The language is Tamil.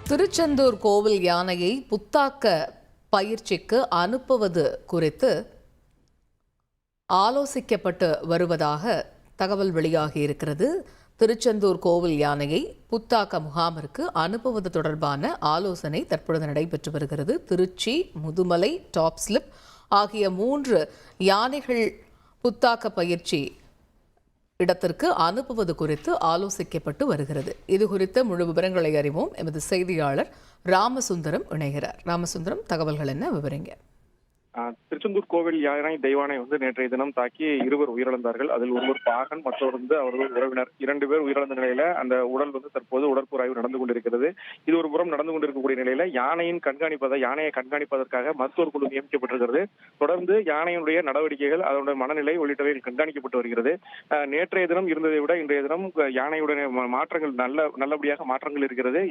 திருச்செந்தூர் கோவில் யானையை புத்தாக்க பயிற்சிக்கு அனுப்புவது குறித்து ஆலோசிக்கப்பட்டு வருவதாக தகவல் வெளியாகி இருக்கிறது. திருச்செந்தூர் கோவில் யானையை புத்தாக்க முகாமிற்கு அனுப்புவது தொடர்பான ஆலோசனை தற்பொழுது நடைபெற்று வருகிறது. திருச்சி, முதுமலை, டாப் ஸ்லிப் ஆகிய 3 யானைகள் புத்தாக்க பயிற்சி இடத்திற்கு அனுப்புவது குறித்து ஆலோசிக்கப்பட்டு வருகிறது. இது குறித்த முழு விவரங்களை அறிவோம். எமது செய்தியாளர் ராமசுந்தரம் இணைகிறார். ராமசுந்தரம், தகவல்கள் என்ன, விவரிங்க. திருச்செந்தூர் கோவில் யானை தெய்வானை நேற்றைய தினம் தாக்கி 2 உயிரிழந்தார்கள். அதில் ஒருவர் பாகன், மற்றொரு அவர்கள் உறவினர். 2 பேர் உயிரிழந்த நிலையில அந்த உடல் தற்போது உடற்கூறாய்வு நடந்து கொண்டிருக்கிறது. இது ஒரு புறம் நடந்து கொண்டிருக்கக்கூடிய நிலையில யானையை கண்காணிப்பதற்காக மருத்துவர் குழு நியமிக்கப்பட்டிருக்கிறது. தொடர்ந்து யானையினுடைய நடவடிக்கைகள், அதனுடைய மனநிலை உள்ளிட்டவை கண்காணிக்கப்பட்டு வருகிறது. நேற்றைய தினம் இருந்ததை விட இன்றைய தினம் யானையுடைய மாற்றங்கள் நல்லபடியாக மாற்றங்கள் இருக்கிறது.